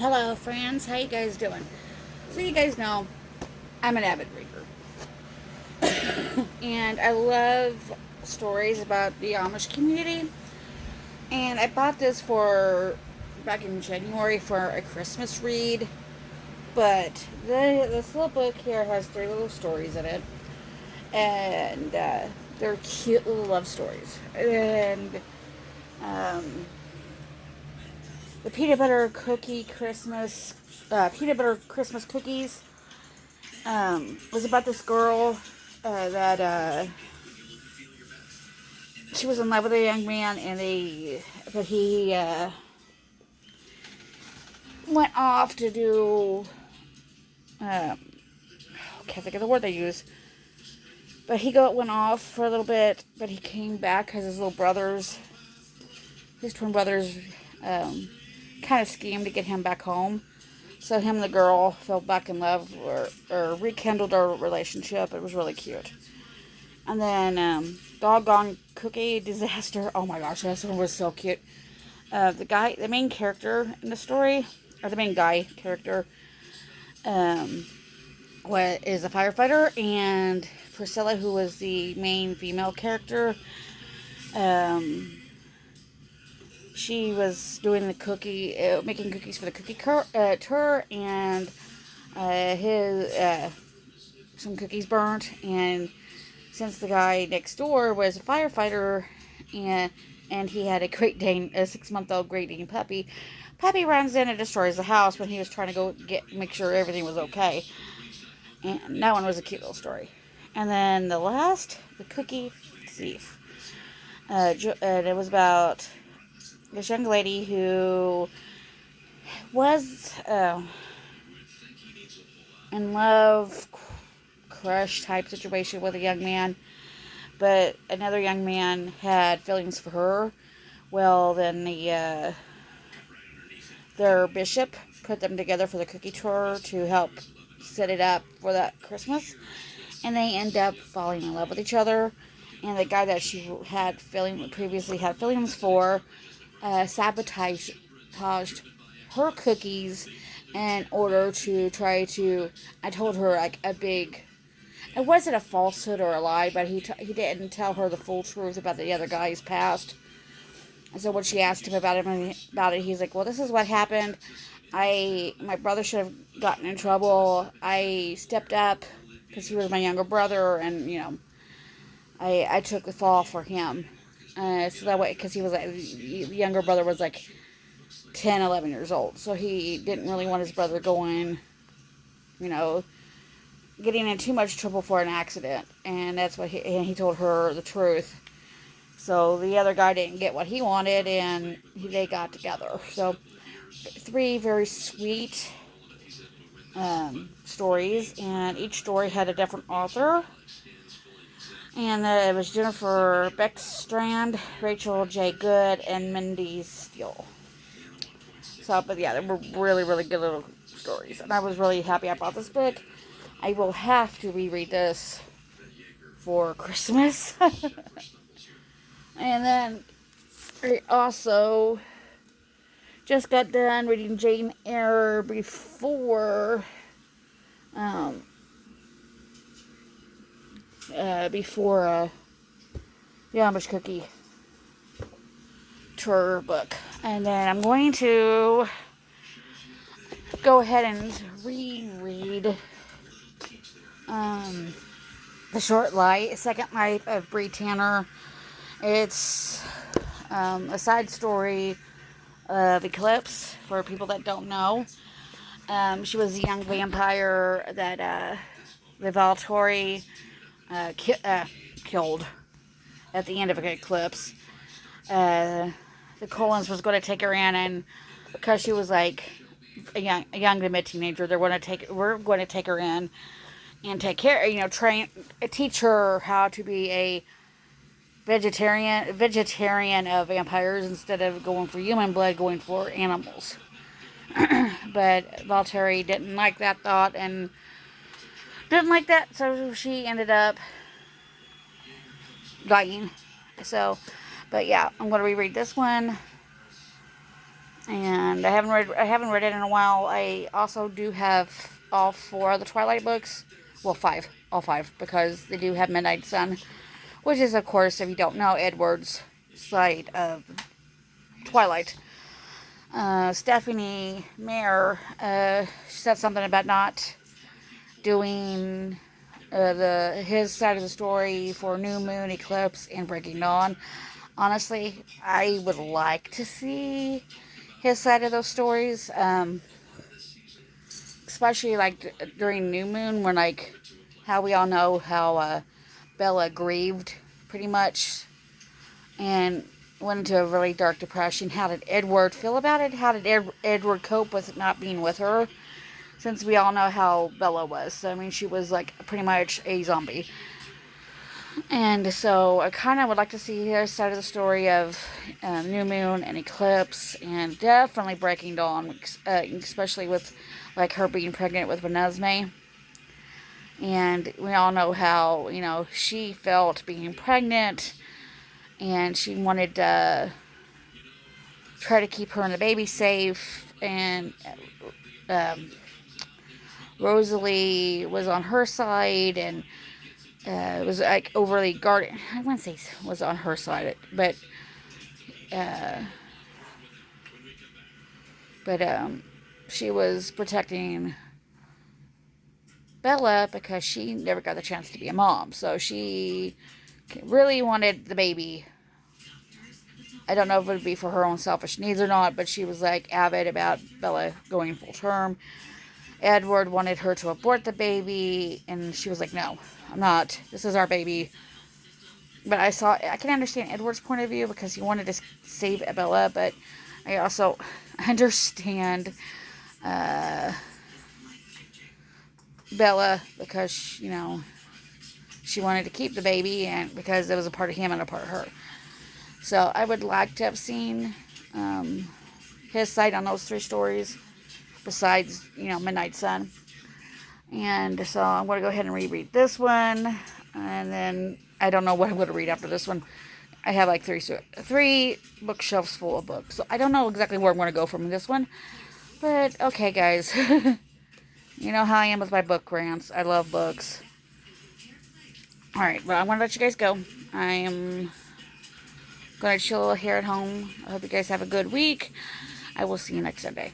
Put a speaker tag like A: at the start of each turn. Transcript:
A: Hello friends, how you guys doing? So you guys know I'm an avid reader and I love stories about the Amish community, and I bought this for back in January for a Christmas read. But this little book here has three little stories in it, and they're cute little love stories. And um, the peanut butter Christmas cookies was about this girl that she was in love with a young man, and he went off to do can't think of the word they use, but went off for a little bit, but he came back because his twin brothers, kind of schemed to get him back home. So him and the girl fell back in love, or rekindled their relationship. It was really cute. And then Doggone Cookie Disaster. Oh my gosh, this one was so cute. The main character in the story, or the main guy character, um, is a firefighter, and Priscilla, who was the main female character, she was doing making cookies for the cookie tour, and some cookies burnt, and since the guy next door was a firefighter, and he had a 6-month-old Great Dane puppy. Puppy runs in and destroys the house when he was trying to make sure everything was okay. And that one was a cute little story. And then the cookie thief. And it was about this young lady who was in love, crush type situation with a young man, but another young man had feelings for her. Well, then their bishop put them together for the cookie tour to help set it up for that Christmas, and they end up falling in love with each other. And the guy that she had previously had feelings for sabotaged her cookies in order to try to. I told her like a big. It wasn't a falsehood or a lie, but he didn't tell her the full truth about the other guy's past. And so when she asked him about it, he's like, "Well, this is what happened. My brother should have gotten in trouble. I stepped up because he was my younger brother, and I took the fall for him. So that way, because he was the younger brother was like 10, 11 years old, so he didn't really want his brother going, you know, getting in too much trouble for an accident, and that's what he told her the truth. So the other guy didn't get what he wanted, and they got together. So three very sweet stories, and each story had a different author. And it was Jennifer Beckstrand, Rachel J. Good, and Mindy Steele. So, but yeah, they were really, really good little stories, and I was really happy I bought this book. I will have to reread this for Christmas. And then I also just got done reading Jane Eyre before the Amish Cookie Tour book. And then I'm going to go ahead and reread The Second Life of Bree Tanner. It's a side story of Eclipse, for people that don't know. She was a young vampire that the Valtori killed at the end of Eclipse. The Collins was going to take her in, and because she was like a young to mid teenager, we're going to take her in and take care, teach her how to be a vegetarian of vampires instead of going for human blood, going for animals. But Valtteri didn't like that thought and didn't like that, so she ended up dying. So, but yeah, I'm going to reread this one And I haven't read it in a while. I also do have all 4 of the Twilight books. Well, 5. All 5. Because they do have Midnight Sun. Which is, of course, if you don't know, Edward's side of Twilight. Stephanie Meyer said something about not doing his side of the story for New Moon, Eclipse, and Breaking Dawn. Honestly, I would like to see his side of those stories, especially like during New Moon, when like how we all know how Bella grieved pretty much and went into a really dark depression. How did Edward feel about it? How did Edward cope with not being with her? Since we all know how Bella was. I mean, she was like pretty much a zombie. And so I kind of would like to see his side of the story of New Moon and Eclipse, and definitely Breaking Dawn, especially with like her being pregnant with Renesmee. And we all know how, she felt being pregnant, and she wanted to try to keep her and the baby safe, and Rosalie was on her side, and it was like overly guarded. I wouldn't say was on her side, but she was protecting Bella because she never got the chance to be a mom. So she really wanted the baby. I don't know if it would be for her own selfish needs or not, but she was like avid about Bella going full term. Edward wanted her to abort the baby, and she was like, no, I'm not. This is our baby. But I can understand Edward's point of view because he wanted to save Bella, but I also understand Bella because, she wanted to keep the baby, and because it was a part of him and a part of her. So I would like to have seen his side on those 3 stories, besides, Midnight Sun. And so I'm going to go ahead and reread this one, and then I don't know what I'm going to read after this one. I have like 3 bookshelves full of books, so I don't know exactly where I'm going to go from this one. But okay, guys, you know how I am with my book rants. I love books. All right, well, I'm going to let you guys go. I am going to chill here at home. I hope you guys have a good week. I will see you next Sunday.